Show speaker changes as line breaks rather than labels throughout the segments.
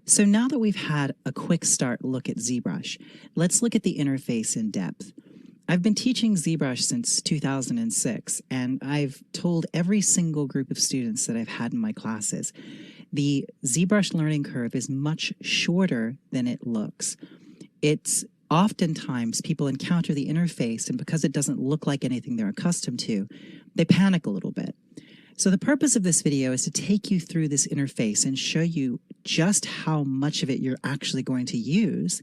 So now that we've had a quick start look at ZBrush, let's look at the interface in depth. I've been teaching ZBrush since 2006, and I've told every single group of students that I've had in my classes, the ZBrush learning curve is much shorter than it looks. It's oftentimes people encounter the interface, and because it doesn't look like anything they're accustomed to, they panic a little bit. So the purpose of this video is to take you through this interface and show you just how much of it you're actually going to use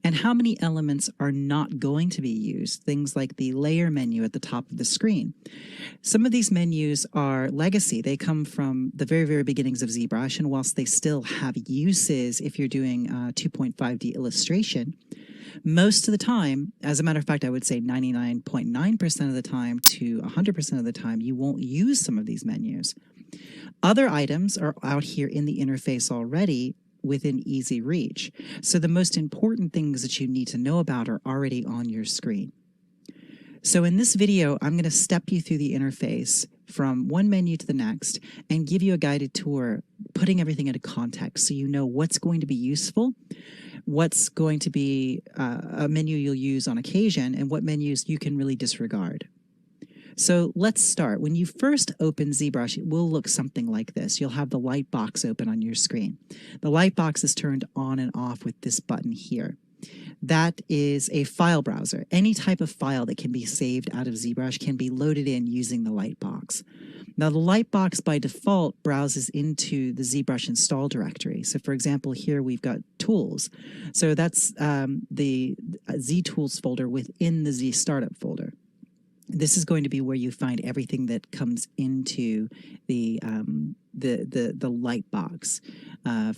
and how many elements are not going to be used, things like the layer menu at the top of the screen. Some of these menus are legacy. They come from the very, very beginnings of ZBrush, and whilst they still have uses if you're doing 2.5D illustration, most of the time, as a matter of fact, I would say 99.9% of the time to 100% of the time, you won't use some of these menus. Other items are out here in the interface already within easy reach. So the most important things that you need to know about are already on your screen. So in this video, I'm going to step you through the interface from one menu to the next and give you a guided tour, putting everything into context so you know what's going to be useful, what's going to be a menu you'll use on occasion, and what menus you can really disregard. So let's start. When you first open ZBrush, it will look something like this. You'll have the light box open on your screen. The light box is turned on and off with this button here. That is a file browser. Any type of file that can be saved out of ZBrush can be loaded in using the light box. Now, the light box by default browses into the ZBrush install directory. So for example, here we've got tools. So that's the Z tools folder within the Z startup folder. This is going to be where you find everything that comes into the light box.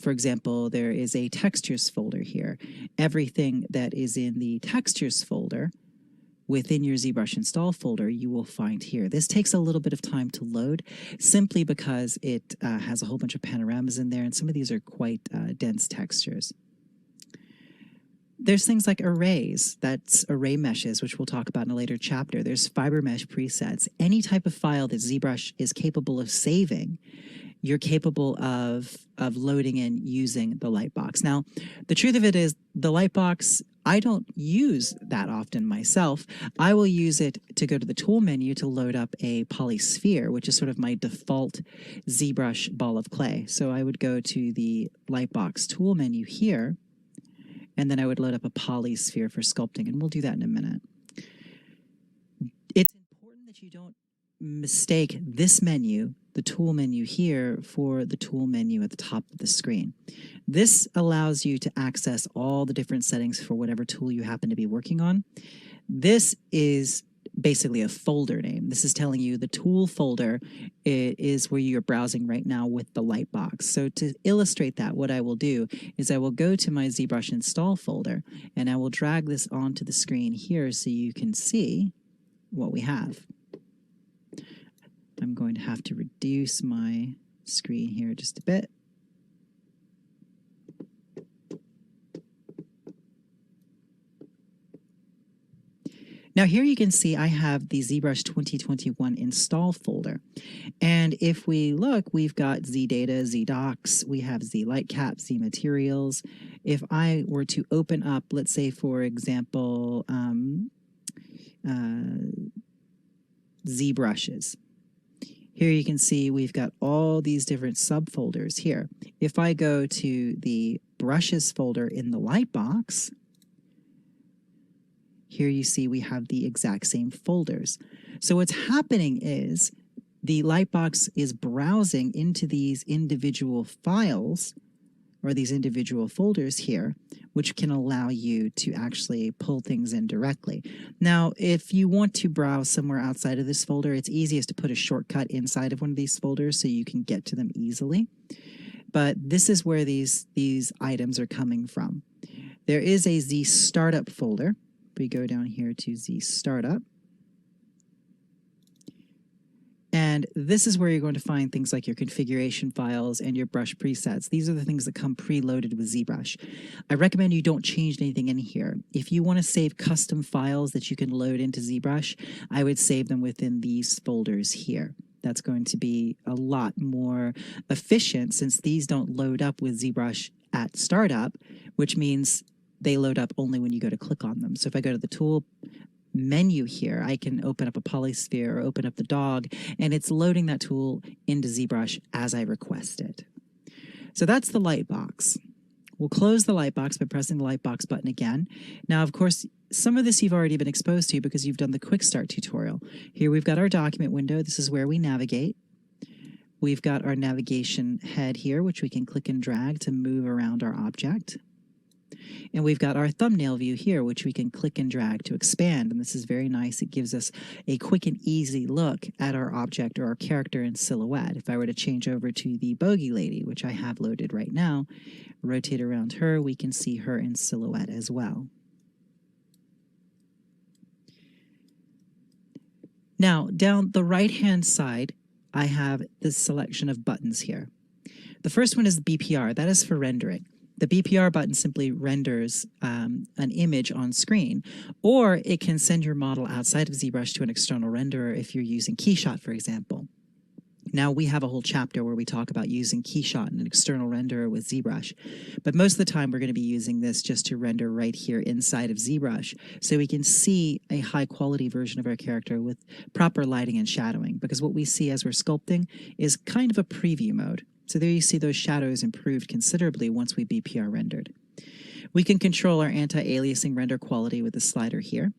For example, there is a textures folder here. Everything that is in the textures folder within your ZBrush install folder, you will find here. This takes a little bit of time to load simply because it has a whole bunch of panoramas in there, and some of these are quite dense textures. There's things like arrays, that's array meshes, which we'll talk about in a later chapter. There's fiber mesh presets. Any type of file that ZBrush is capable of saving, you're capable of loading in using the Lightbox. Now, the truth of it is the Lightbox, I don't use that often myself. I will use it to go to the tool menu to load up a polysphere, which is sort of my default ZBrush ball of clay. So I would go to the Lightbox tool menu here, and then I would load up a polysphere for sculpting, and we'll do that in a minute. It's important that you don't mistake this menu, the tool menu here, for the tool menu at the top of the screen. This allows you to access all the different settings for whatever tool you happen to be working on. This is basically a folder name. This is telling you the tool folder is where you're browsing right now with the light box. So to illustrate that, what I will do is I will go to my ZBrush install folder and I will drag this onto the screen here so you can see what we have. I'm going to have to reduce my screen here just a bit. Now here you can see I have the ZBrush 2021 install folder. And if we look, we've got ZData, ZDocs, we have ZLightCap, ZMaterials. If I were to open up, let's say, for example, ZBrushes. Here you can see we've got all these different subfolders here. If I go to the brushes folder in the Lightbox, here you see we have the exact same folders. So what's happening is the Lightbox is browsing into these individual files or these individual folders here, which can allow you to actually pull things in directly. Now, if you want to browse somewhere outside of this folder, it's easiest to put a shortcut inside of one of these folders so you can get to them easily. But this is where these items are coming from. There is a Z Startup folder. We go down here to Z Startup. And this is where you're going to find things like your configuration files and your brush presets. These are the things that come preloaded with ZBrush. I recommend you don't change anything in here. If you want to save custom files that you can load into ZBrush, I would save them within these folders here. That's going to be a lot more efficient since these don't load up with ZBrush at startup, which means they load up only when you go to click on them. So if I go to the tool menu here, I can open up a polysphere or open up the dog, and it's loading that tool into ZBrush as I request it. So that's the Lightbox. We'll close the Lightbox by pressing the Lightbox button again. Now, of course, some of this you've already been exposed to because you've done the Quick Start tutorial. Here we've got our document window. This is where we navigate. We've got our navigation head here, which we can click and drag to move around our object. And we've got our thumbnail view here, which we can click and drag to expand. And this is very nice. It gives us a quick and easy look at our object or our character in silhouette. If I were to change over to the Bogey Lady, which I have loaded right now, rotate around her, we can see her in silhouette as well. Now, down the right-hand side, I have this selection of buttons here. The first one is the BPR. That is for rendering. The BPR button simply renders an image on screen, or it can send your model outside of ZBrush to an external renderer if you're using Keyshot, for example. Now, we have a whole chapter where we talk about using Keyshot and an external renderer with ZBrush, but most of the time we're going to be using this just to render right here inside of ZBrush so we can see a high-quality version of our character with proper lighting and shadowing, because what we see as we're sculpting is kind of a preview mode. So there you see those shadows improved considerably once we BPR rendered. We can control our anti-aliasing render quality with the slider here.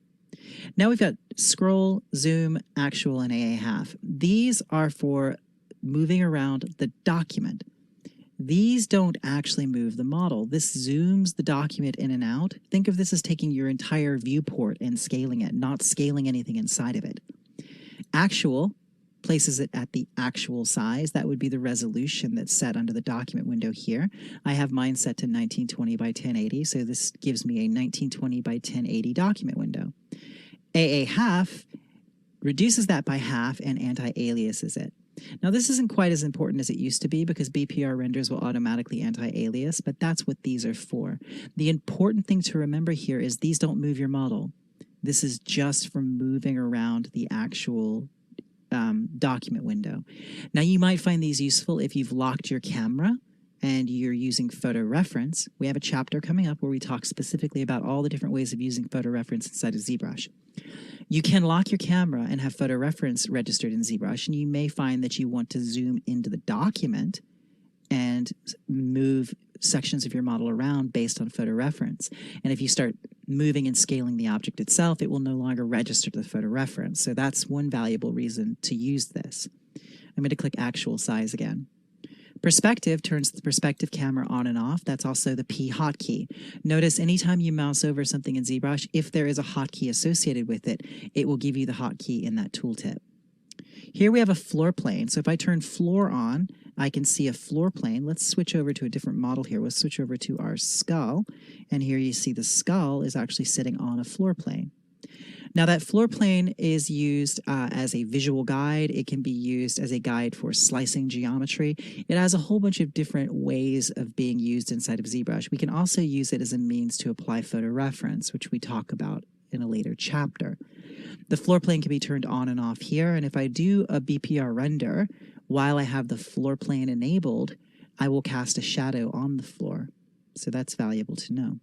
Now we've got scroll, zoom, actual, and AA half. These are for moving around the document. These don't actually move the model. This zooms the document in and out. Think of this as taking your entire viewport and scaling it, not scaling anything inside of it. Actual places it at the actual size. That would be the resolution that's set under the document window here. I have mine set to 1920 by 1080, so this gives me a 1920 by 1080 document window. AA half reduces that by half and anti-aliases it. Now, this isn't quite as important as it used to be because BPR renders will automatically anti-alias, but that's what these are for. The important thing to remember here is these don't move your model. This is just for moving around the actual document window. Now, you might find these useful if you've locked your camera and you're using photo reference. We have a chapter coming up where we talk specifically about all the different ways of using photo reference inside of ZBrush. You can lock your camera and have photo reference registered in ZBrush, and you may find that you want to zoom into the document and move sections of your model around based on photo reference. And if you start moving and scaling the object itself, it will no longer register to the photo reference. So that's one valuable reason to use this. I'm going to click actual size again. Perspective turns the perspective camera on and off. That's also the P hotkey. Notice anytime you mouse over something in ZBrush, if there is a hotkey associated with it, it will give you the hotkey in that tooltip. Here we have a floor plane. So if I turn floor on, I can see a floor plane. Let's switch over to a different model here. We'll switch over to our skull. And here you see the skull is actually sitting on a floor plane. Now, that floor plane is used as a visual guide. It can be used as a guide for slicing geometry. It has a whole bunch of different ways of being used inside of ZBrush. We can also use it as a means to apply photo reference, which we talk about in a later chapter. The floor plane can be turned on and off here, and if I do a BPR render, while I have the floor plane enabled, I will cast a shadow on the floor. So that's valuable to know.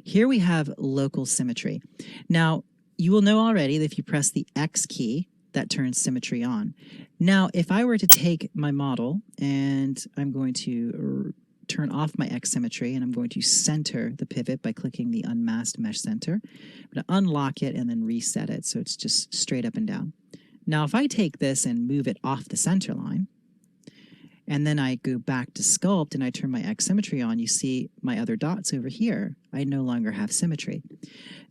Here we have local symmetry. Now, you will know already that if you press the X key, that turns symmetry on. Now, if I were to take my model and I'm going to turn off my X symmetry and I'm going to center the pivot by clicking the unmasked mesh center, I'm going to unlock it and then reset it so it's just straight up and down. Now, if I take this and move it off the center line, and then I go back to sculpt and I turn my X symmetry on, you see my other dots over here. I no longer have symmetry.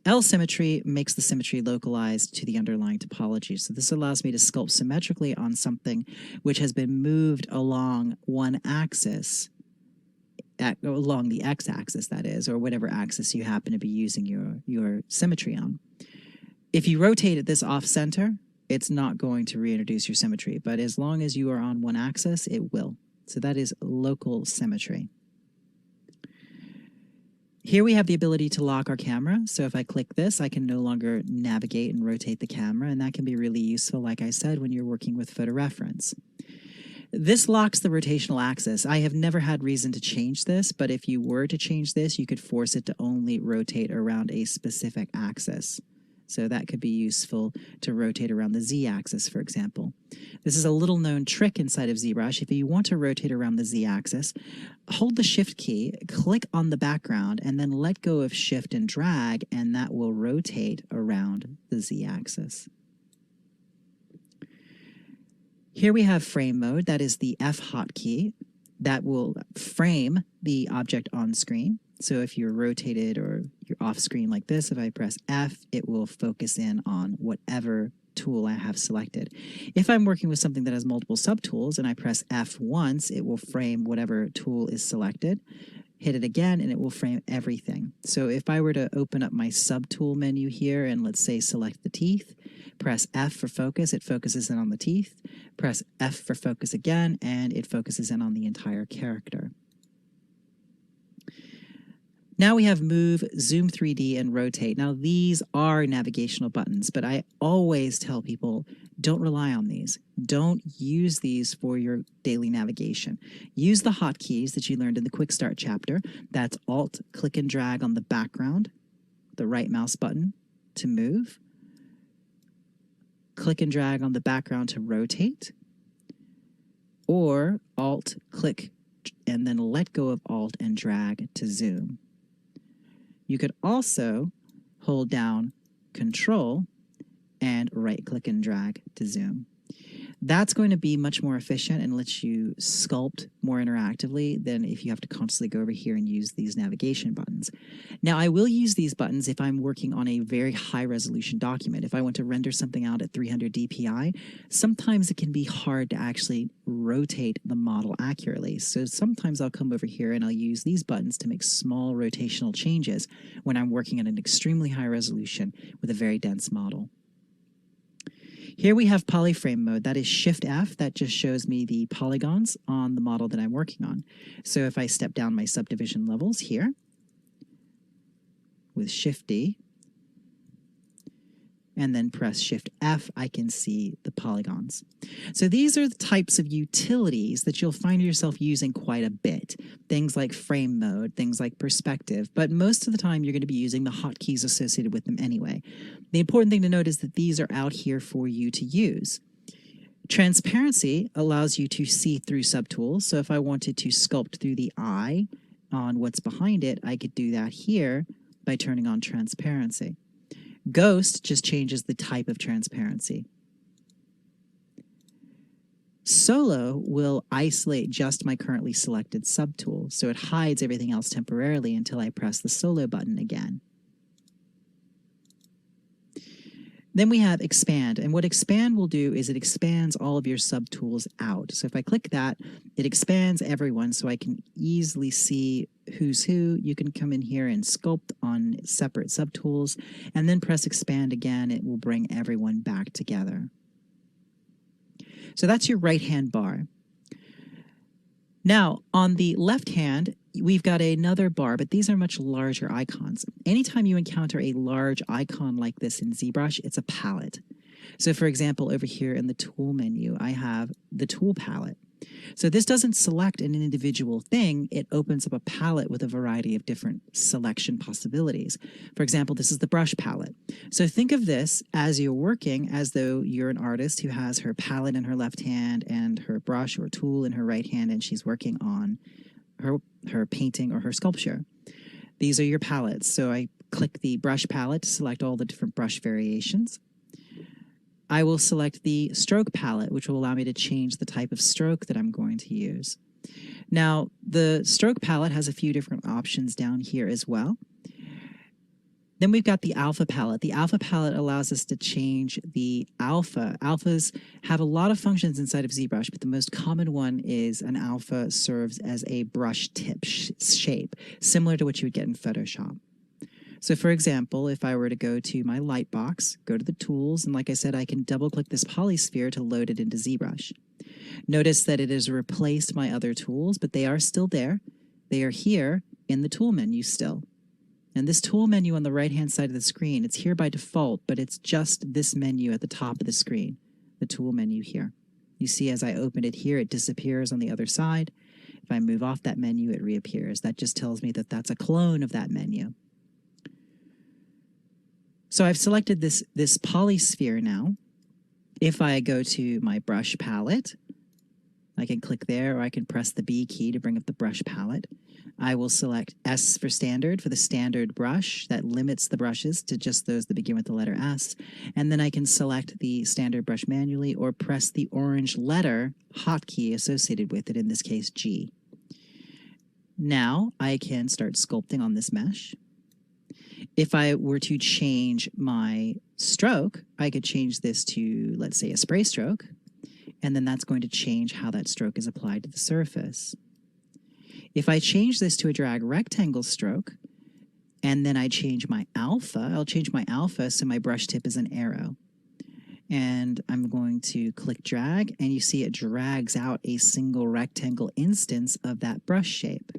L symmetry makes the symmetry localized to the underlying topology. So this allows me to sculpt symmetrically on something which has been moved along one axis, along the X axis, that is, or whatever axis you happen to be using your symmetry on. If you rotate this off center, it's not going to reintroduce your symmetry, but as long as you are on one axis, it will. So that is local symmetry. Here we have the ability to lock our camera. So if I click this, I can no longer navigate and rotate the camera, and that can be really useful, like I said, when you're working with photo reference. This locks the rotational axis. I have never had reason to change this, but if you were to change this, you could force it to only rotate around a specific axis. So that could be useful to rotate around the z-axis, for example. This is a little known trick inside of ZBrush. If you want to rotate around the z-axis, hold the Shift key, click on the background, and then let go of Shift and drag, and that will rotate around the z-axis. Here we have frame mode. That is the F hotkey that will frame the object on screen. So if you're rotated or you're off screen like this, if I press F, it will focus in on whatever tool I have selected. If I'm working with something that has multiple subtools and I press F once, it will frame whatever tool is selected. Hit it again and it will frame everything. So if I were to open up my subtool menu here and let's say select the teeth, press F for focus, it focuses in on the teeth. Press F for focus again and it focuses in on the entire character. Now we have Move, Zoom 3D, and Rotate. Now these are navigational buttons, but I always tell people don't rely on these. Don't use these for your daily navigation. Use the hotkeys that you learned in the Quick Start chapter. That's Alt, click and drag on the background, the right mouse button to move. Click and drag on the background to rotate. Or Alt, click, and then let go of Alt and drag to zoom. You could also hold down Control and right-click and drag to zoom. That's going to be much more efficient and lets you sculpt more interactively than if you have to constantly go over here and use these navigation buttons. Now, I will use these buttons if I'm working on a very high-resolution document. If I want to render something out at 300 dpi, sometimes it can be hard to actually rotate the model accurately. So sometimes I'll come over here and I'll use these buttons to make small rotational changes when I'm working at an extremely high resolution with a very dense model. Here we have polyframe mode. That is Shift F. That just shows me the polygons on the model that I'm working on. So if I step down my subdivision levels here with Shift D and then press Shift F, I can see the polygons. So these are the types of utilities that you'll find yourself using quite a bit. Things like frame mode, things like perspective, but most of the time you're going to be using the hotkeys associated with them anyway. The important thing to note is that these are out here for you to use. Transparency allows you to see through subtools. So if I wanted to sculpt through the eye on what's behind it, I could do that here by turning on transparency. Ghost just changes the type of transparency. Solo will isolate just my currently selected subtool, so it hides everything else temporarily until I press the Solo button again. Then we have Expand, and what Expand will do is it expands all of your subtools out. So if I click that, it expands everyone so I can easily see who's who. You can come in here and sculpt on separate subtools, and then press Expand again. It will bring everyone back together. So that's your right-hand bar. Now, on the left hand, we've got another bar, but these are much larger icons. Anytime you encounter a large icon like this in ZBrush, it's a palette. So for example, over here in the tool menu, I have the tool palette. So this doesn't select an individual thing, it opens up a palette with a variety of different selection possibilities. For example, this is the brush palette. So think of this as you're working as though you're an artist who has her palette in her left hand and her brush or tool in her right hand, and she's working on her painting or her sculpture. These are your palettes. So I click the brush palette to select all the different brush variations. I will select the stroke palette, which will allow me to change the type of stroke that I'm going to use. Now, the stroke palette has a few different options down here as well. Then we've got the alpha palette. The alpha palette allows us to change the alpha. Alphas have a lot of functions inside of ZBrush, but the most common one is an alpha serves as a brush tip shape, similar to what you would get in Photoshop. So for example, if I were to go to my Lightbox, go to the tools, and like I said, I can double click this polysphere to load it into ZBrush. Notice that it has replaced my other tools, but they are still there. They are here in the tool menu still. And this tool menu on the right-hand side of the screen, it's here by default, but it's just this menu at the top of the screen, the tool menu here. You see as I open it here, it disappears on the other side. If I move off that menu, it reappears. That just tells me that that's a clone of that menu. So I've selected this polysphere now. If I go to my brush palette, I can click there, or I can press the B key to bring up the brush palette. I will select S for standard for the standard brush. That limits the brushes to just those that begin with the letter S. And then I can select the standard brush manually or press the orange letter hotkey associated with it, in this case G. Now I can start sculpting on this mesh. If I were to change my stroke, I could change this to, let's say, a spray stroke, and then that's going to change how that stroke is applied to the surface. If I change this to a drag rectangle stroke, and then I change my alpha, I'll change my alpha so my brush tip is an arrow. And I'm going to click drag, and you see it drags out a single rectangle instance of that brush shape.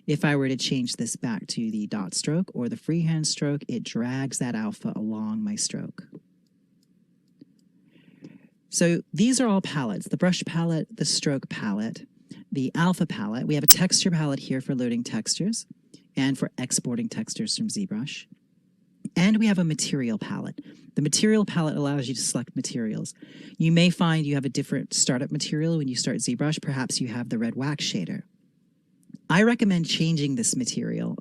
If I were to change this back to the dot stroke or the freehand stroke, it drags that alpha along my stroke. So these are all palettes: the brush palette, the stroke palette, the alpha palette. We have a texture palette here for loading textures and for exporting textures from ZBrush. And we have a material palette. The material palette allows you to select materials. You may find you have a different startup material when you start ZBrush. Perhaps you have the red wax shader. I recommend changing this material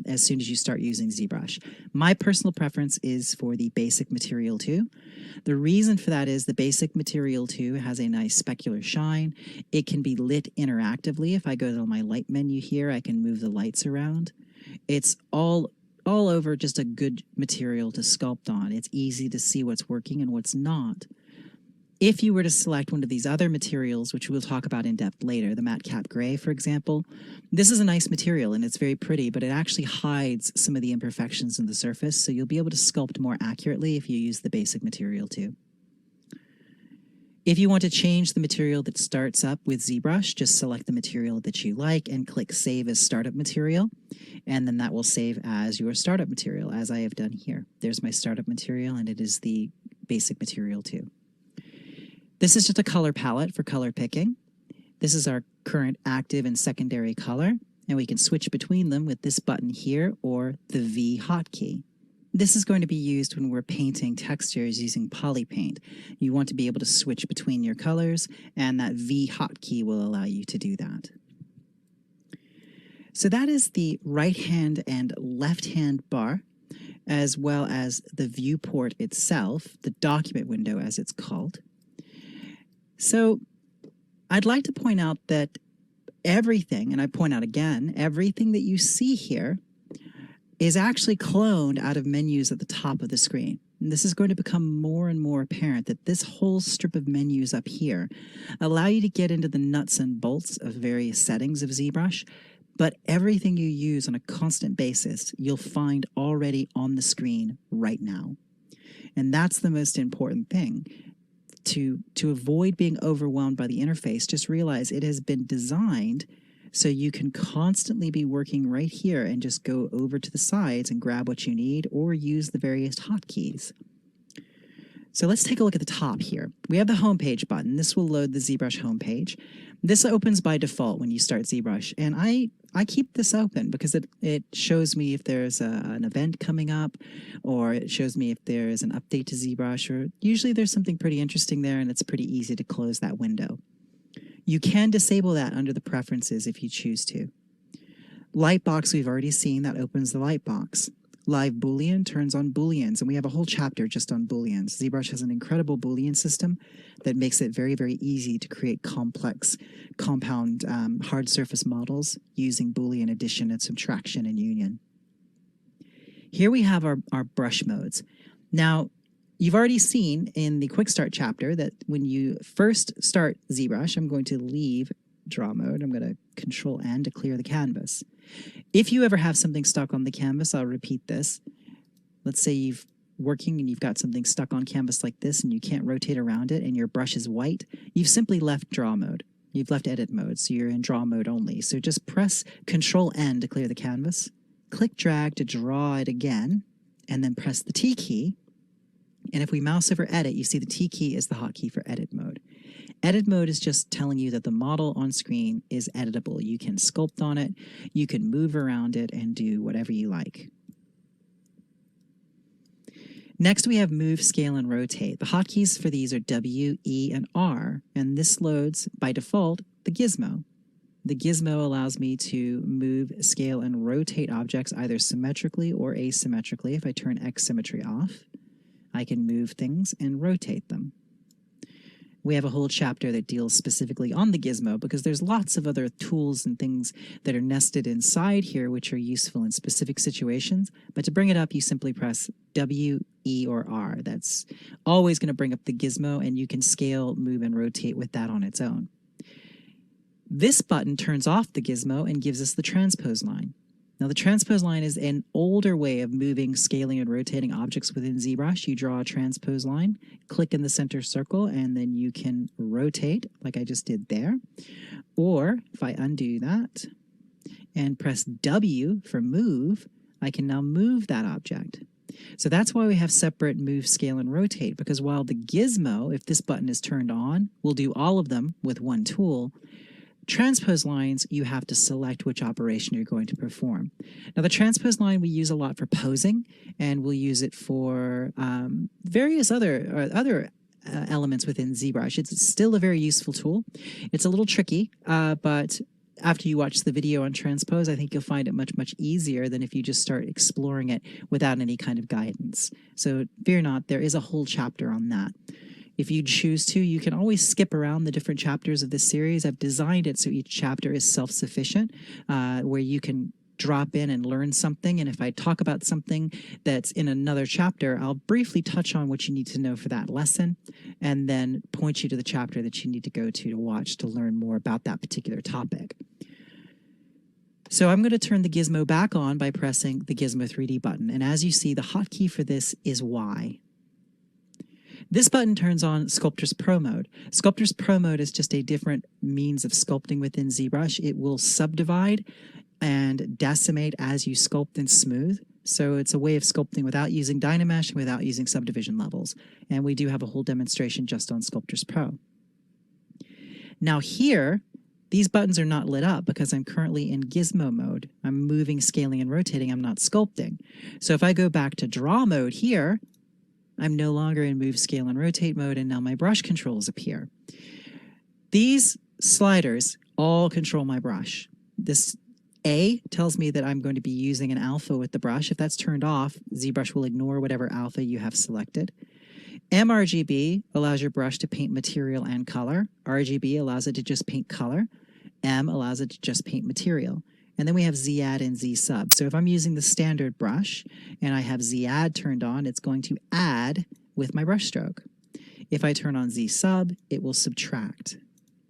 as soon as you start using ZBrush. My personal preference is for the basic material 2. The reason for that is the basic material 2 has a nice specular shine. It can be lit interactively. If I go to my light menu here, I can move the lights around. It's all over just a good material to sculpt on. It's easy to see what's working and what's not. If you were to select one of these other materials, which we'll talk about in depth later, the matte cap gray, for example, this is a nice material and it's very pretty, but it actually hides some of the imperfections in the surface, so you'll be able to sculpt more accurately if you use the basic material too. If you want to change the material that starts up with ZBrush, just select the material that you like and click Save as Startup Material, and then that will save as your startup material, as I have done here. There's my startup material, and it is the basic material too. This is just a color palette for color picking. This is our current active and secondary color, and we can switch between them with this button here or the V hotkey. This is going to be used when we're painting textures using PolyPaint. You want to be able to switch between your colors, and that V hotkey will allow you to do that. So that is the right-hand and left-hand bar, as well as the viewport itself, the document window as it's called. So I'd like to point out that everything, and I point out again, everything that you see here is actually cloned out of menus at the top of the screen. And this is going to become more and more apparent that this whole strip of menus up here allow you to get into the nuts and bolts of various settings of ZBrush, but everything you use on a constant basis, you'll find already on the screen right now. And that's the most important thing. To avoid being overwhelmed by the interface, just realize it has been designed so you can constantly be working right here and just go over to the sides and grab what you need or use the various hotkeys. So let's take a look at the top here. We have the homepage button. This will load the ZBrush homepage. This opens by default when you start ZBrush, and I keep this open because it shows me if there's an event coming up, or it shows me if there's an update to ZBrush, or usually there's something pretty interesting there and it's pretty easy to close that window. You can disable that under the preferences if you choose to. Lightbox, we've already seen, that opens the lightbox. Live Boolean turns on Booleans, and we have a whole chapter just on Booleans. ZBrush has an incredible Boolean system that makes it very, very easy to create complex, compound, hard surface models using Boolean addition and subtraction and union. Here we have our brush modes. Now, you've already seen in the Quick Start chapter that when you first start ZBrush, I'm going to leave draw mode. I'm going to Control-N to clear the canvas. If you ever have something stuck on the canvas, I'll repeat this. Let's say you're working and you've got something stuck on canvas like this and you can't rotate around it and your brush is white, you've simply left draw mode. You've left edit mode, so you're in draw mode only. So just press Control-N to clear the canvas, click drag to draw it again, and then press the T key. And if we mouse over edit, you see the T key is the hotkey for edit mode. Edit mode is just telling you that the model on screen is editable. You can sculpt on it, you can move around it, and do whatever you like. Next, we have move, scale, and rotate. The hotkeys for these are W, E, and R, and this loads, by default, the gizmo. The gizmo allows me to move, scale, and rotate objects either symmetrically or asymmetrically. If I turn X symmetry off, I can move things and rotate them. We have a whole chapter that deals specifically on the gizmo because there's lots of other tools and things that are nested inside here which are useful in specific situations. But to bring it up, you simply press W, E, or R. That's always going to bring up the gizmo, and you can scale, move, and rotate with that on its own. This button turns off the gizmo and gives us the transpose line. Now, the transpose line is an older way of moving, scaling, and rotating objects within ZBrush. You draw a transpose line, click in the center circle, and then you can rotate like I just did there. Or if I undo that and press W for move, I can now move that object. So that's why we have separate move, scale, and rotate, because while the gizmo, if this button is turned on, will do all of them with one tool, transpose lines, you have to select which operation you're going to perform. Now, the transpose line we use a lot for posing, and we'll use it for various other elements within ZBrush. It's still a very useful tool. It's a little tricky, but after you watch the video on transpose, I think you'll find it much easier than if you just start exploring it without any kind of guidance. So fear not, there is a whole chapter on that. If you choose to, you can always skip around the different chapters of this series. I've designed it so each chapter is self-sufficient, where you can drop in and learn something. And if I talk about something that's in another chapter, I'll briefly touch on what you need to know for that lesson, and then point you to the chapter that you need to go to watch to learn more about that particular topic. So I'm going to turn the gizmo back on by pressing the Gizmo 3D button. And as you see, the hotkey for this is Y. This button turns on Sculptris Pro mode. Sculptris Pro mode is just a different means of sculpting within ZBrush. It will subdivide and decimate as you sculpt and smooth. So it's a way of sculpting without using Dynamesh and without using subdivision levels. And we do have a whole demonstration just on Sculptris Pro. Now here, these buttons are not lit up because I'm currently in gizmo mode. I'm moving, scaling, and rotating. I'm not sculpting. So if I go back to draw mode here, I'm no longer in move, scale, and rotate mode, and now my brush controls appear. These sliders all control my brush. This A tells me that I'm going to be using an alpha with the brush. If that's turned off, ZBrush will ignore whatever alpha you have selected. mRGB allows your brush to paint material and color. RGB allows it to just paint color. M allows it to just paint material. And then we have Z-Add and Z-Sub. So if I'm using the standard brush and I have Z-Add turned on, it's going to add with my brush stroke. If I turn on Z-Sub, it will subtract,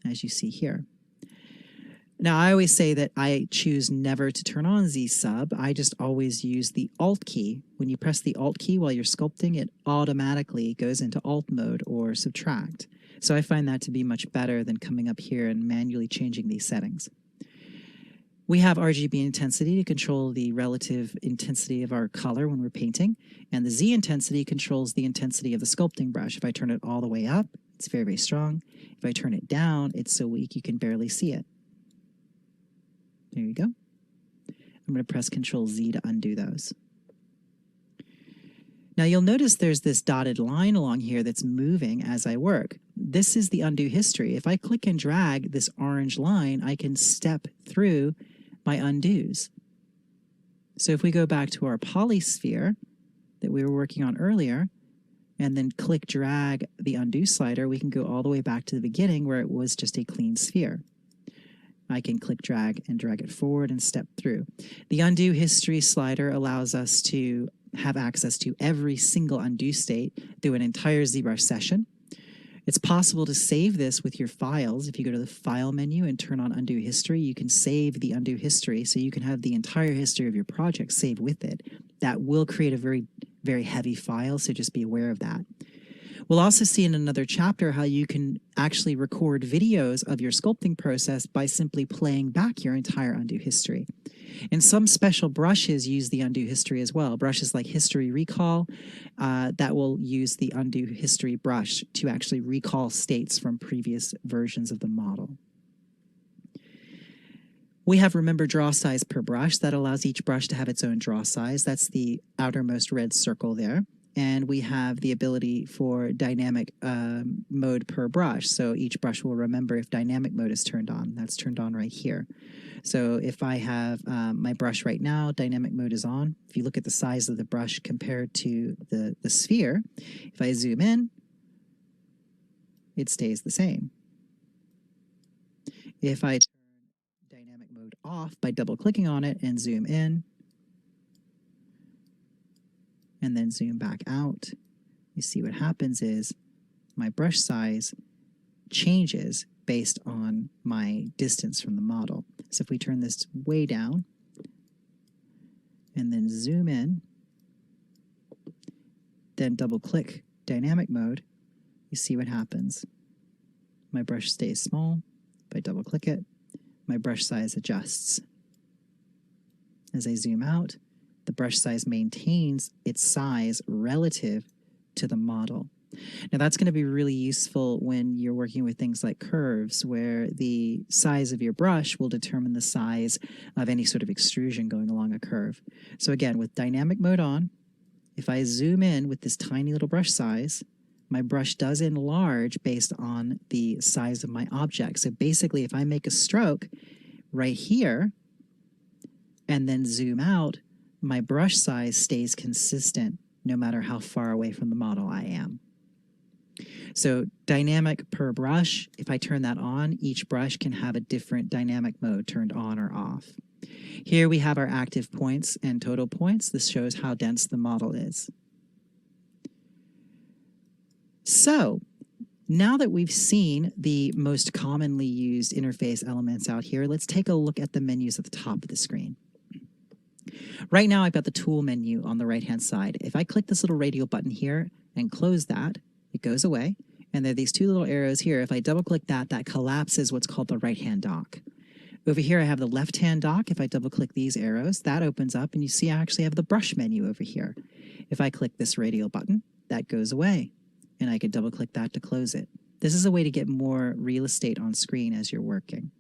as you see here. Now, I always say that I choose never to turn on Z-Sub. I just always use the Alt key. When you press the Alt key while you're sculpting, it automatically goes into Alt mode or subtract. So I find that to be much better than coming up here and manually changing these settings. We have RGB intensity to control the relative intensity of our color when we're painting, and the Z intensity controls the intensity of the sculpting brush. If I turn it all the way up, it's very, very strong. If I turn it down, it's so weak you can barely see it. There you go. I'm going to press Control Z to undo those. Now you'll notice there's this dotted line along here that's moving as I work. This is the undo history. If I click and drag this orange line, I can step through my undos. So if we go back to our polysphere that we were working on earlier, and then click drag the undo slider, we can go all the way back to the beginning where it was just a clean sphere. I can click drag and drag it forward and step through. The undo history slider allows us to have access to every single undo state through an entire ZBrush session. It's possible to save this with your files. If you go to the File menu and turn on Undo History, you can save the undo history so you can have the entire history of your project saved with it. That will create a very, very heavy file, so just be aware of that. We'll also see in another chapter how you can actually record videos of your sculpting process by simply playing back your entire undo history. And some special brushes use the undo history as well. Brushes like History Recall that will use the undo history brush to actually recall states from previous versions of the model. We have Remember Draw Size per brush. That allows each brush to have its own draw size. That's the outermost red circle there. And we have the ability for dynamic mode per brush. So each brush will remember if dynamic mode is turned on. That's turned on right here. So if I have my brush right now, dynamic mode is on. If you look at the size of the brush compared to the sphere, if I zoom in, it stays the same. If I turn dynamic mode off by double-clicking on it and zoom in, and then zoom back out, you see what happens is my brush size changes based on my distance from the model. So if we turn this way down and then zoom in, then double-click dynamic mode, you see what happens. My brush stays small. If I double-click it, my brush size adjusts. As I zoom out, the brush size maintains its size relative to the model. Now that's going to be really useful when you're working with things like curves, where the size of your brush will determine the size of any sort of extrusion going along a curve. So again, with dynamic mode on, if I zoom in with this tiny little brush size, my brush does enlarge based on the size of my object. So basically, if I make a stroke right here and then zoom out, my brush size stays consistent no matter how far away from the model I am. So dynamic per brush, if I turn that on, each brush can have a different dynamic mode turned on or off. Here we have our active points and total points. This shows how dense the model is. So now that we've seen the most commonly used interface elements out here, let's take a look at the menus at the top of the screen. Right now, I've got the tool menu on the right-hand side. If I click this little radial button here and close that, it goes away. And there are these two little arrows here. If I double-click that, that collapses what's called the right-hand dock. Over here, I have the left-hand dock. If I double-click these arrows, that opens up, and you see I actually have the brush menu over here. If I click this radial button, that goes away, and I could double-click that to close it. This is a way to get more real estate on screen as you're working.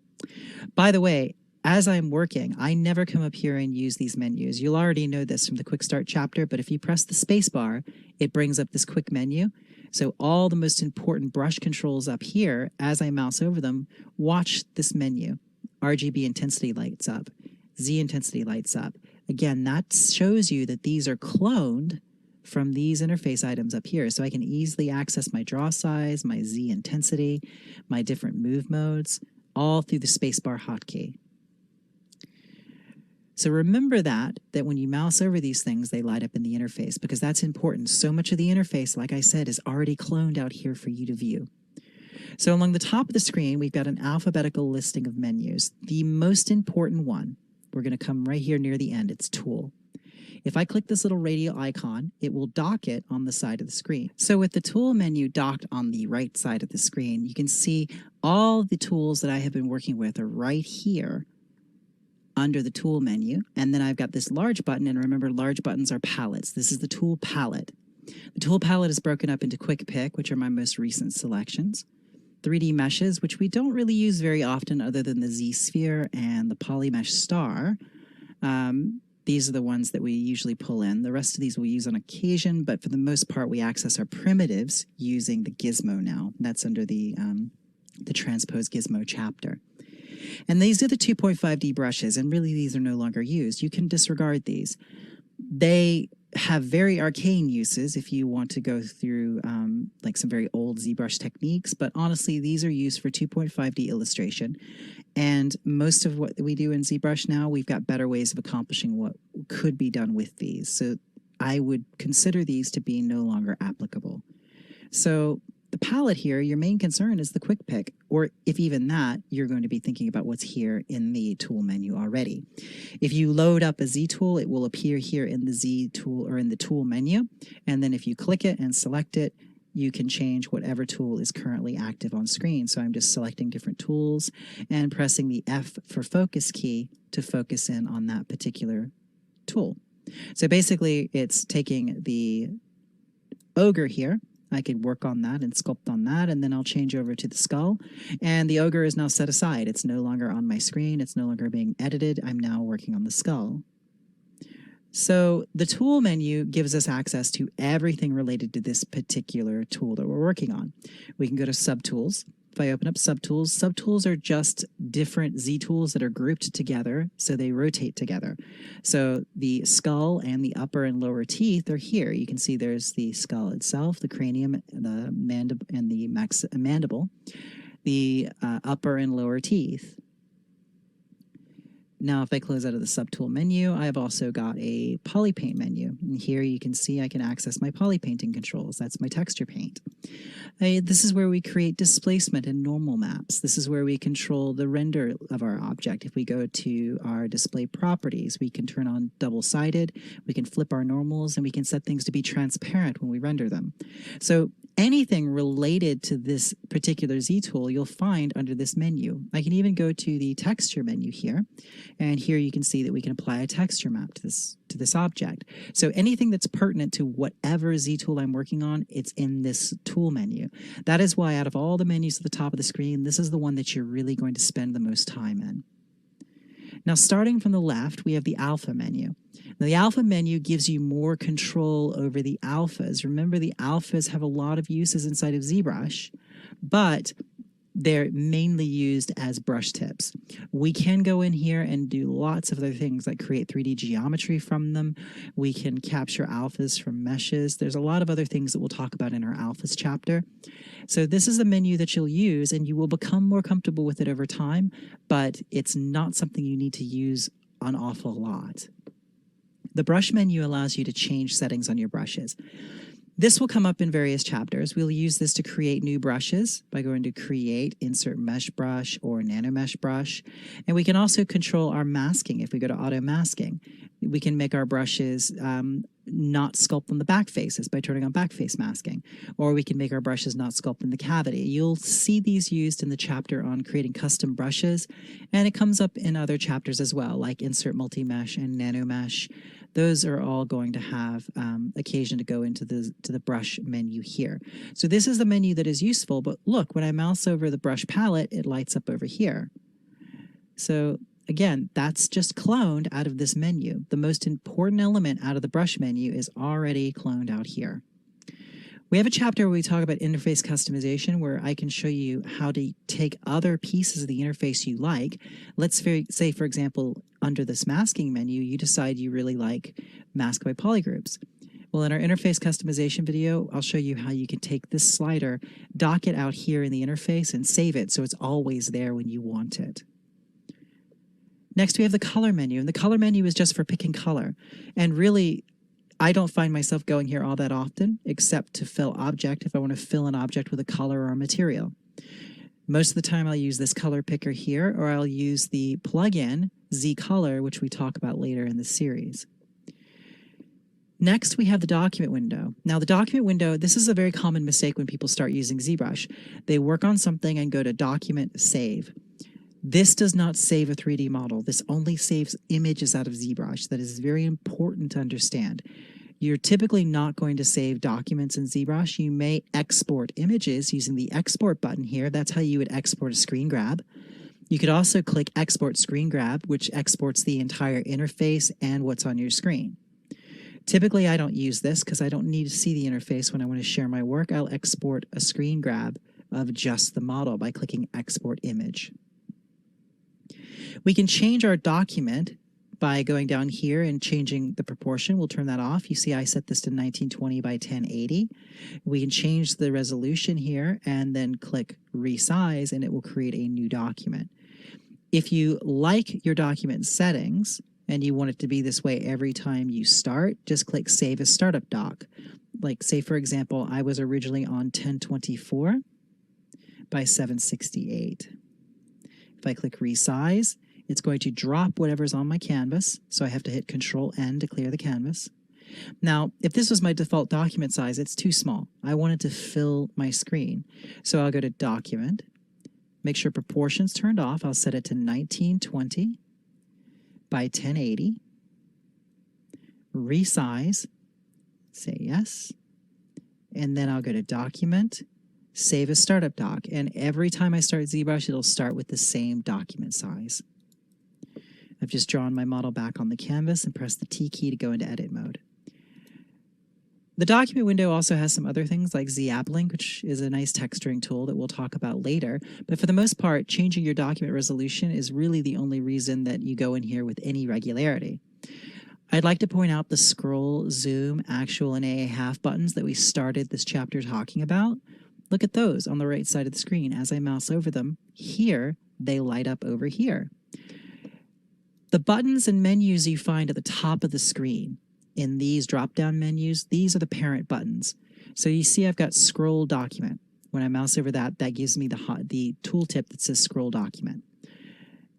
By the way, as I'm working, I never come up here and use these menus. You'll already know this from the Quick Start chapter, but if you press the space bar, it brings up this quick menu. So all the most important brush controls up here, as I mouse over them, watch this menu. RGB intensity lights up. Z intensity lights up. Again, that shows you that these are cloned from these interface items up here. So I can easily access my draw size, my Z intensity, my different move modes, all through the spacebar hotkey. So remember that when you mouse over these things, they light up in the interface, because that's important. So much of the interface, like I said, is already cloned out here for you to view. So along the top of the screen, we've got an alphabetical listing of menus. The most important one, we're going to come right here near the end, it's Tool. If I click this little radial icon, it will dock it on the side of the screen. So with the Tool menu docked on the right side of the screen, you can see all the tools that I have been working with are right here under the Tool menu. And then I've got this large button, and remember, large buttons are palettes. This is the Tool palette. The Tool palette is broken up into Quick Pick, which are my most recent selections. 3D meshes, which we don't really use very often other than the Z-sphere and the Polymesh star. These are the ones that we usually pull in. The rest of these we'll use on occasion, but for the most part, we access our primitives using the gizmo now. That's under the transpose gizmo chapter. And these are the 2.5D brushes, and really these are no longer used. You can disregard these. They have very arcane uses if you want to go through like some very old ZBrush techniques, but honestly, these are used for 2.5D illustration. And most of what we do in ZBrush now, we've got better ways of accomplishing what could be done with these. So I would consider these to be no longer applicable. So the palette here, your main concern is the Quick Pick, or if even that, you're going to be thinking about what's here in the tool menu already. If you load up a Z tool, it will appear here in the Z tool or in the tool menu. And then if you click it and select it, you can change whatever tool is currently active on screen. So I'm just selecting different tools and pressing the F for focus key to focus in on that particular tool. So basically it's taking the ogre here. I could work on that and sculpt on that, and then I'll change over to the skull. And the ogre is now set aside. It's no longer on my screen. It's no longer being edited. I'm now working on the skull. So the tool menu gives us access to everything related to this particular tool that we're working on. We can go to subtools. If I open up subtools, subtools are just different Z tools that are grouped together, so they rotate together. So the skull and the upper and lower teeth are here. You can see there's the skull itself, the cranium, the mandible, the upper and lower teeth. Now, if I close out of the subtool menu, I've also got a polypaint menu. And here you can see I can access my polypainting controls. That's my texture paint. This is where we create displacement and normal maps. This is where we control the render of our object. If we go to our display properties, we can turn on double-sided, we can flip our normals, and we can set things to be transparent when we render them. So anything related to this particular Z tool, you'll find under this menu. I can even go to the texture menu here. And here you can see that we can apply a texture map to this object. So anything that's pertinent to whatever Z tool I'm working on, it's in this tool menu. That is why out of all the menus at the top of the screen, this is the one that you're really going to spend the most time in. Now, starting from the left, we have the alpha menu. Now, the alpha menu gives you more control over the alphas. Remember, the alphas have a lot of uses inside of ZBrush, but they're mainly used as brush tips. We can go in here and do lots of other things like create 3D geometry from them. We can capture alphas from meshes. There's a lot of other things that we'll talk about in our alphas chapter. So this is the menu that you'll use, and you will become more comfortable with it over time, but it's not something you need to use an awful lot. The brush menu allows you to change settings on your brushes. This will come up in various chapters. We'll use this to create new brushes by going to Create, Insert Mesh Brush or Nano Mesh Brush. And we can also control our masking. If we go to Auto Masking, we can make our brushes not sculpt on the back faces by turning on back face masking. Or we can make our brushes not sculpt in the cavity. You'll see these used in the chapter on creating custom brushes, and it comes up in other chapters as well, like Insert Multi-Mesh and Nano Mesh. Those are all going to have occasion to go into the brush menu here. So this is the menu that is useful, but look, when I mouse over the brush palette, it lights up over here. So again, that's just cloned out of this menu. The most important element out of the brush menu is already cloned out here. We have a chapter where we talk about interface customization, where I can show you how to take other pieces of the interface you like. Let's say, for example, under this masking menu, you decide you really like Mask by Polygroups. Well, in our interface customization video, I'll show you how you can take this slider, dock it out here in the interface, and save it so it's always there when you want it. Next, we have the color menu, and the color menu is just for picking color. And really, I don't find myself going here all that often, except to fill object if I want to fill an object with a color or a material. Most of the time I'll use this color picker here, or I'll use the plugin ZColor, which we talk about later in the series. Next, we have the document window. Now, the document window, this is a very common mistake when people start using ZBrush. They work on something and go to Document, Save. This does not save a 3D model. This only saves images out of ZBrush. That is very important to understand. You're typically not going to save documents in ZBrush. You may export images using the export button here. That's how you would export a screen grab. You could also click Export Screen Grab, which exports the entire interface and what's on your screen. Typically, I don't use this because I don't need to see the interface when I want to share my work. I'll export a screen grab of just the model by clicking Export Image. We can change our document by going down here and changing the proportion. We'll turn that off. You see I set this to 1920 by 1080. We can change the resolution here and then click Resize, and it will create a new document. If you like your document settings and you want it to be this way every time you start, just click Save as Startup Doc. Like, say, for example, I was originally on 1024 by 768. If I click Resize, it's going to drop whatever's on my canvas, so I have to hit Control-N to clear the canvas. Now, if this was my default document size, it's too small. I want it to fill my screen. So I'll go to Document, make sure Proportions turned off. I'll set it to 1920 by 1080. Resize, say yes. And then I'll go to Document, Save as Startup Doc. And every time I start ZBrush, it'll start with the same document size. I've just drawn my model back on the canvas and pressed the T key to go into edit mode. The document window also has some other things like Z-Ablink, which is a nice texturing tool that we'll talk about later. But for the most part, changing your document resolution is really the only reason that you go in here with any regularity. I'd like to point out the scroll, zoom, actual, and AA half buttons that we started this chapter talking about. Look at those on the right side of the screen. As I mouse over them, here, they light up over here. The buttons and menus you find at the top of the screen in these drop-down menus, these are the parent buttons. So you see I've got Scroll Document. When I mouse over that, that gives me the tooltip that says Scroll Document.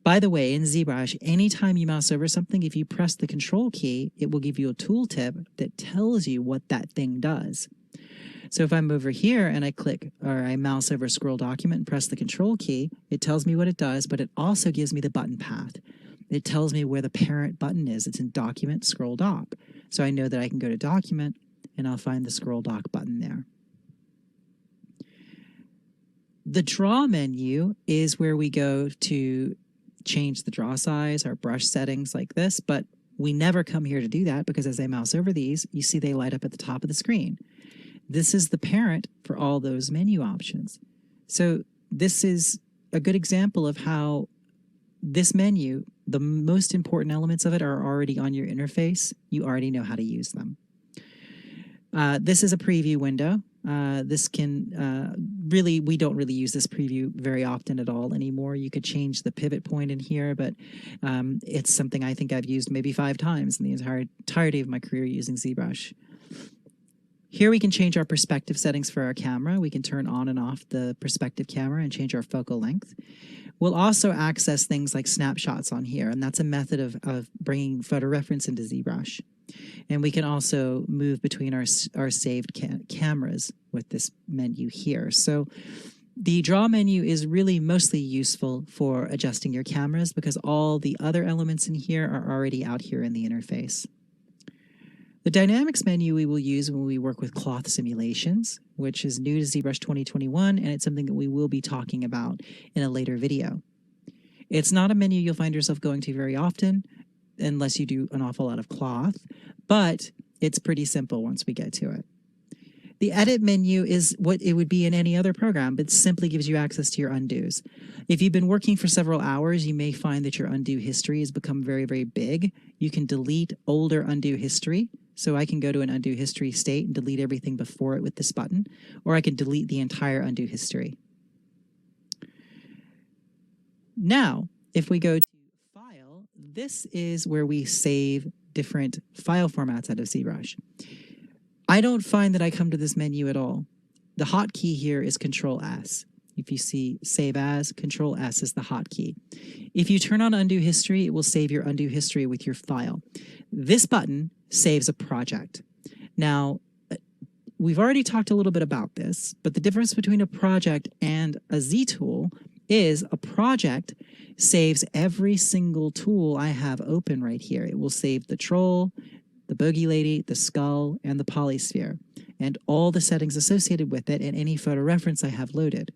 By the way, in ZBrush, anytime you mouse over something, if you press the Control key, it will give you a tooltip that tells you what that thing does. So if I'm over here and I mouse over Scroll Document and press the Control key, it tells me what it does, but it also gives me the button path. It tells me where the parent button is. It's in Document, Scroll Doc. So I know that I can go to Document and I'll find the Scroll Doc button there. The Draw menu is where we go to change the draw size, our brush settings like this, but we never come here to do that because as I mouse over these, you see they light up at the top of the screen. This is the parent for all those menu options. So this is a good example of how this menu, the most important elements of it are already on your interface. You already know how to use them. This is a preview window. This can we don't really use this preview very often at all anymore. You could change the pivot point in here, but it's something I think I've used maybe 5 times in the entirety of my career using ZBrush. Here we can change our perspective settings for our camera. We can turn on and off the perspective camera and change our focal length. We'll also access things like snapshots on here, and that's a method of bringing photo reference into ZBrush. And we can also move between our saved cameras with this menu here. So the Draw menu is really mostly useful for adjusting your cameras because all the other elements in here are already out here in the interface. The Dynamics menu we will use when we work with cloth simulations, which is new to ZBrush 2021, and it's something that we will be talking about in a later video. It's not a menu you'll find yourself going to very often, unless you do an awful lot of cloth, but it's pretty simple once we get to it. The Edit menu is what it would be in any other program, but simply gives you access to your undos. If you've been working for several hours, you may find that your undo history has become very, very big. You can delete older undo history. So I can go to an undo history state and delete everything before it with this button, or I can delete the entire undo history. Now, if we go to File, this is where we save different file formats out of ZBrush. I don't find that I come to this menu at all. The hotkey here is Control-S. If you see Save As, Control-S is the hotkey. If you turn on Undo History, it will save your undo history with your file. This button saves a project. Now, we've already talked a little bit about this, but the difference between a project and a Z tool is a project saves every single tool I have open right here. It will save the troll, the bogey lady, the skull, and the polysphere, and all the settings associated with it and any photo reference I have loaded.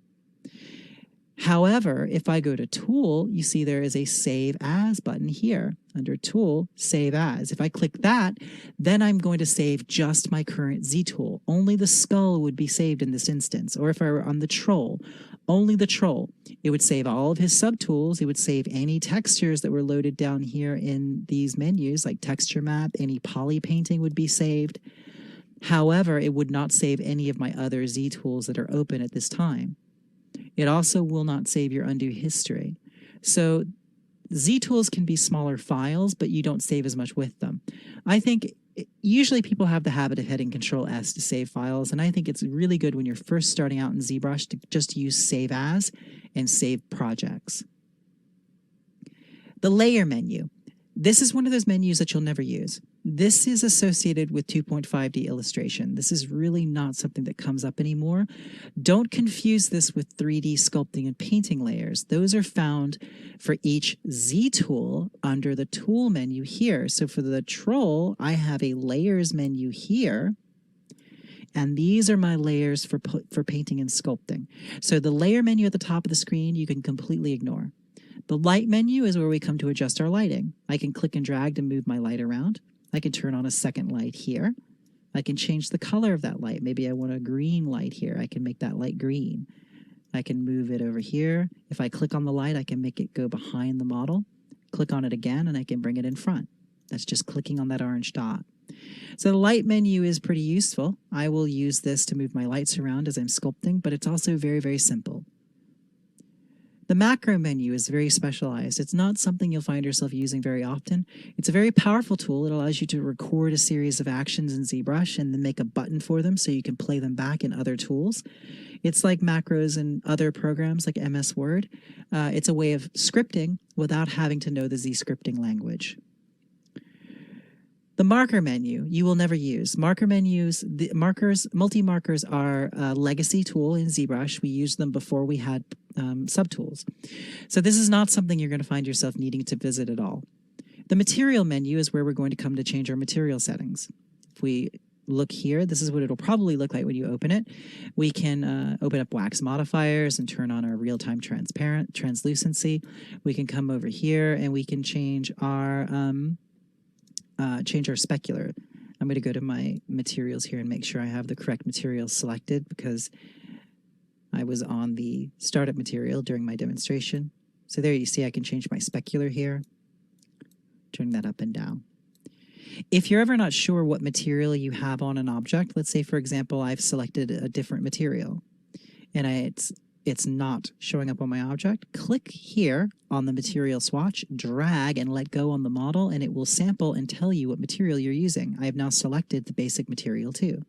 However, if I go to Tool, you see there is a Save As button here. Under Tool, Save As. If I click that, then I'm going to save just my current Z tool. Only the skull would be saved in this instance. Or if I were on the troll, only the troll. It would save all of his subtools. It would save any textures that were loaded down here in these menus, like texture map, any poly painting would be saved. However, it would not save any of my other Z tools that are open at this time. It also will not save your undo history. So Z tools can be smaller files, but you don't save as much with them. I think usually people have the habit of hitting Control-S to save files, and I think it's really good when you're first starting out in ZBrush to just use Save As and Save Projects. The Layer menu. This is one of those menus that you'll never use. This is associated with 2.5D illustration. This is really not something that comes up anymore. Don't confuse this with 3D sculpting and painting layers. Those are found for each Z tool under the tool menu here. So for the troll, I have a layers menu here. And these are my layers for painting and sculpting. So the layer menu at the top of the screen, you can completely ignore. The light menu is where we come to adjust our lighting. I can click and drag to move my light around. I can turn on a second light here. I can change the color of that light. Maybe I want a green light here. I can make that light green. I can move it over here. If I click on the light, I can make it go behind the model. Click on it again, and I can bring it in front. That's just clicking on that orange dot. So the light menu is pretty useful. I will use this to move my lights around as I'm sculpting, but it's also very, very simple. The macro menu is very specialized. It's not something you'll find yourself using very often. It's a very powerful tool. It allows you to record a series of actions in ZBrush and then make a button for them so you can play them back in other tools. It's like macros in other programs like MS Word. It's a way of scripting without having to know the Z scripting language. The marker menu, you will never use. Marker menus, multi-markers are a legacy tool in ZBrush. We used them before we had subtools. So this is not something you're going to find yourself needing to visit at all. The material menu is where we're going to come to change our material settings. If we look here, this is what it'll probably look like when you open it. We can open up wax modifiers and turn on our real-time translucency. We can come over here and we can change our specular. I'm going to go to my materials here and make sure I have the correct materials selected because I was on the startup material during my demonstration. So there you see I can change my specular here, turning that up and down. If you're ever not sure what material you have on an object, let's say, for example, I've selected a different material and it's not showing up on my object, click here on the material swatch, drag and let go on the model, and it will sample and tell you what material you're using. I have now selected the basic material too.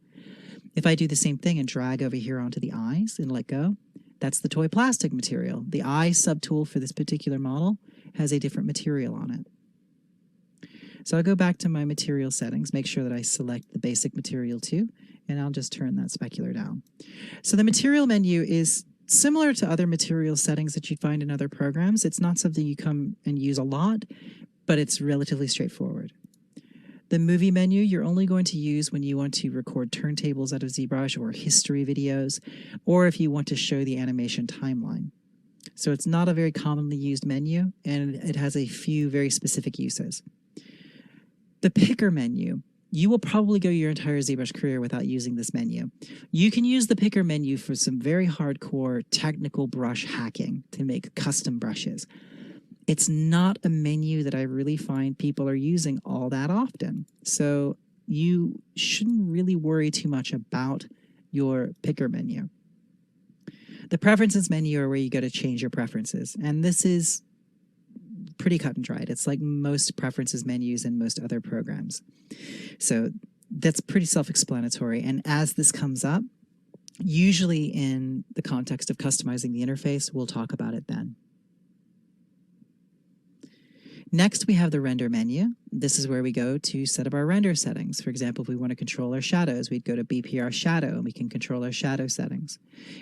If I do the same thing and drag over here onto the eyes and let go, that's the toy plastic material. The eye subtool for this particular model has a different material on it. So I'll go back to my material settings, make sure that I select the basic material too, and I'll just turn that specular down. So the material menu is similar to other material settings that you'd find in other programs. It's not something you come and use a lot, but it's relatively straightforward. The movie menu, you're only going to use when you want to record turntables out of ZBrush or history videos, or if you want to show the animation timeline. So it's not a very commonly used menu, and it has a few very specific uses. The picker menu, you will probably go your entire ZBrush career without using this menu. You can use the picker menu for some very hardcore technical brush hacking to make custom brushes. It's not a menu that I really find people are using all that often. So you shouldn't really worry too much about your picker menu. The preferences menu are where you go to change your preferences. And this is pretty cut and dried. It's like most preferences menus in most other programs. So that's pretty self-explanatory. And as this comes up, usually in the context of customizing the interface, we'll talk about it then. Next, we have the render menu. This is where we go to set up our render settings. For example, if we want to control our shadows, we'd go to BPR shadow and we can control our shadow settings.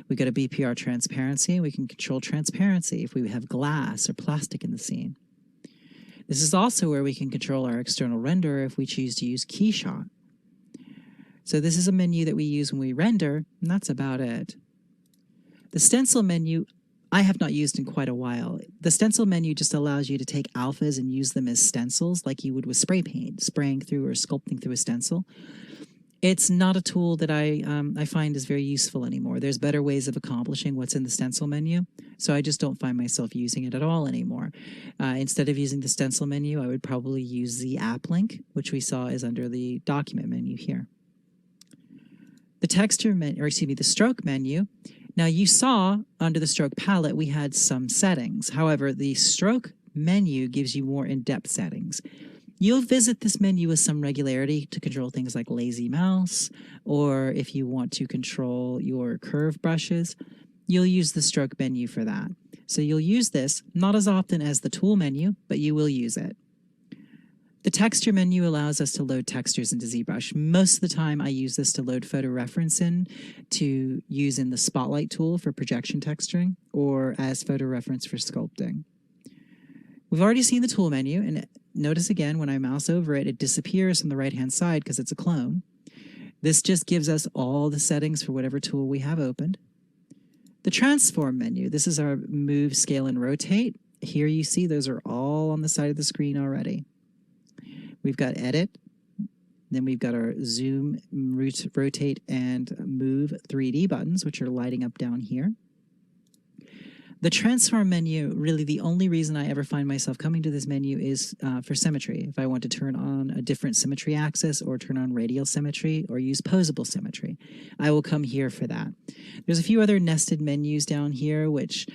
We go to BPR transparency and we can control transparency if we have glass or plastic in the scene. This is also where we can control our external render if we choose to use KeyShot. So this is a menu that we use when we render, and that's about it. The stencil menu, I have not used in quite a while. The stencil menu just allows you to take alphas and use them as stencils like you would with spray paint, spraying through or sculpting through a stencil. It's not a tool that I find is very useful anymore. There's better ways of accomplishing what's in the stencil menu, so I just don't find myself using it at all anymore. Instead of using the stencil menu, I would probably use the app link, which we saw is under the document menu here. The texture menu, or excuse me, the stroke menu. Now you saw under the stroke palette we had some settings. However, the stroke menu gives you more in-depth settings. You'll visit this menu with some regularity to control things like lazy mouse, or if you want to control your curve brushes, you'll use the stroke menu for that. So you'll use this not as often as the tool menu, but you will use it. The texture menu allows us to load textures into ZBrush. Most of the time I use this to load photo reference in to use in the Spotlight tool for projection texturing or as photo reference for sculpting. We've already seen the tool menu, and notice again when I mouse over it, it disappears on the right-hand side because it's a clone. This just gives us all the settings for whatever tool we have opened. The transform menu, this is our move, scale, and rotate. Here you see those are all on the side of the screen already. We've got edit, then we've got our zoom, rotate, and move 3D buttons, which are lighting up down here. The transform menu, really the only reason I ever find myself coming to this menu is for symmetry. If I want to turn on a different symmetry axis or turn on radial symmetry or use posable symmetry, I will come here for that. There's a few other nested menus down here, which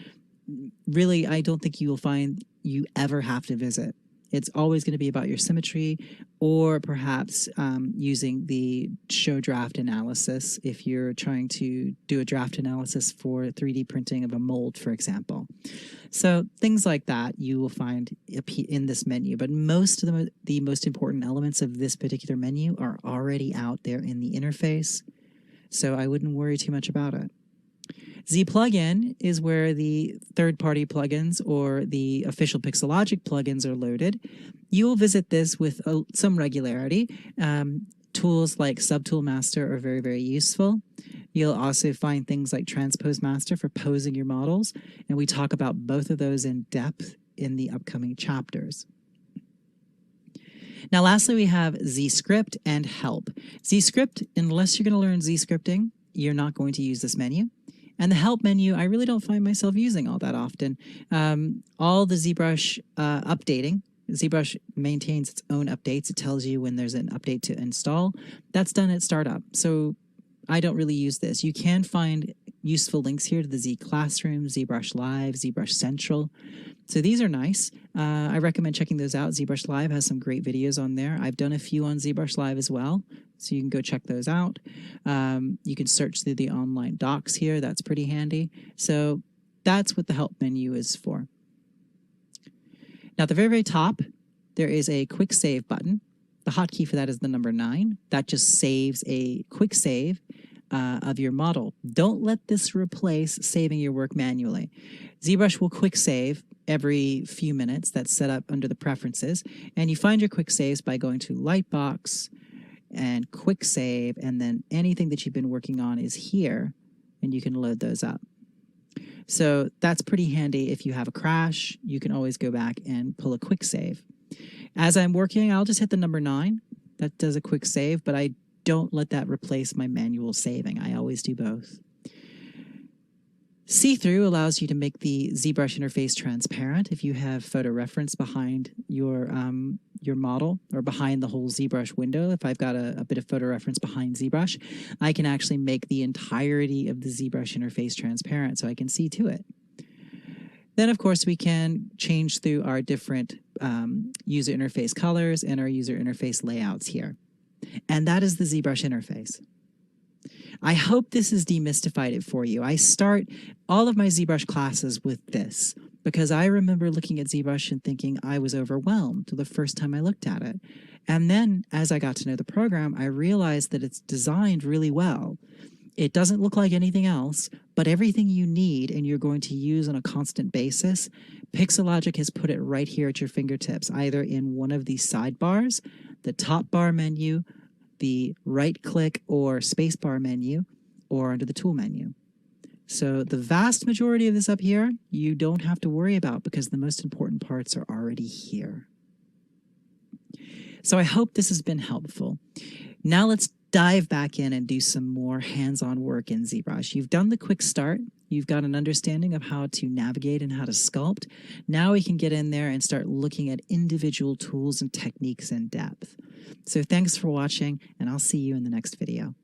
really I don't think you will find you ever have to visit. It's always going to be about your symmetry or perhaps using the show draft analysis if you're trying to do a draft analysis for 3D printing of a mold, for example. So things like that you will find in this menu, but most of the most important elements of this particular menu are already out there in the interface, so I wouldn't worry too much about it. ZPlugin is where the third-party plugins or the official Pixologic plugins are loaded. You will visit this with some regularity. Tools like Subtool Master are very, very useful. You'll also find things like Transpose Master for posing your models, and we talk about both of those in depth in the upcoming chapters. Now, lastly, we have ZScript and Help. ZScript, unless you're going to learn ZScripting, you're not going to use this menu. And the Help menu, I really don't find myself using all that often. All the ZBrush updating, ZBrush maintains its own updates. It tells you when there's an update to install. That's done at startup, so I don't really use this. You can find useful links here to the Z Classroom, ZBrush Live, ZBrush Central. So these are nice. I recommend checking those out. ZBrush Live has some great videos on there. I've done a few on ZBrush Live as well, so you can go check those out. You can search through the online docs here. That's pretty handy. So that's what the Help menu is for. Now, at the very, very top, there is a Quick Save button. The hotkey for that is the number 9. That just saves a quick save of your model. Don't let this replace saving your work manually. ZBrush will quick save every few minutes. That's set up under the preferences. And you find your quick saves by going to Lightbox and Quick Save, and then anything that you've been working on is here, and you can load those up. So that's pretty handy. If you have a crash, you can always go back and pull a quick save. As I'm working, I'll just hit the number 9. That does a quick save, but I don't let that replace my manual saving. I always do both. See-through allows you to make the ZBrush interface transparent if you have photo reference behind your model or behind the whole ZBrush window. If I've got a bit of photo reference behind ZBrush, I can actually make the entirety of the ZBrush interface transparent so I can see to it. Then, of course, we can change through our different user interface colors and our user interface layouts here. And that is the ZBrush interface. I hope this has demystified it for you. I start all of my ZBrush classes with this because I remember looking at ZBrush and thinking I was overwhelmed the first time I looked at it. And then as I got to know the program, I realized that it's designed really well. It doesn't look like anything else, but everything you need and you're going to use on a constant basis, Pixologic has put it right here at your fingertips, either in one of these sidebars, the top bar menu, the right-click or spacebar menu, or under the tool menu. So the vast majority of this up here, you don't have to worry about because the most important parts are already here. So I hope this has been helpful. Now let's dive back in and do some more hands-on work in ZBrush. You've done the quick start. You've got an understanding of how to navigate and how to sculpt. Now we can get in there and start looking at individual tools and techniques in depth. So thanks for watching, and I'll see you in the next video.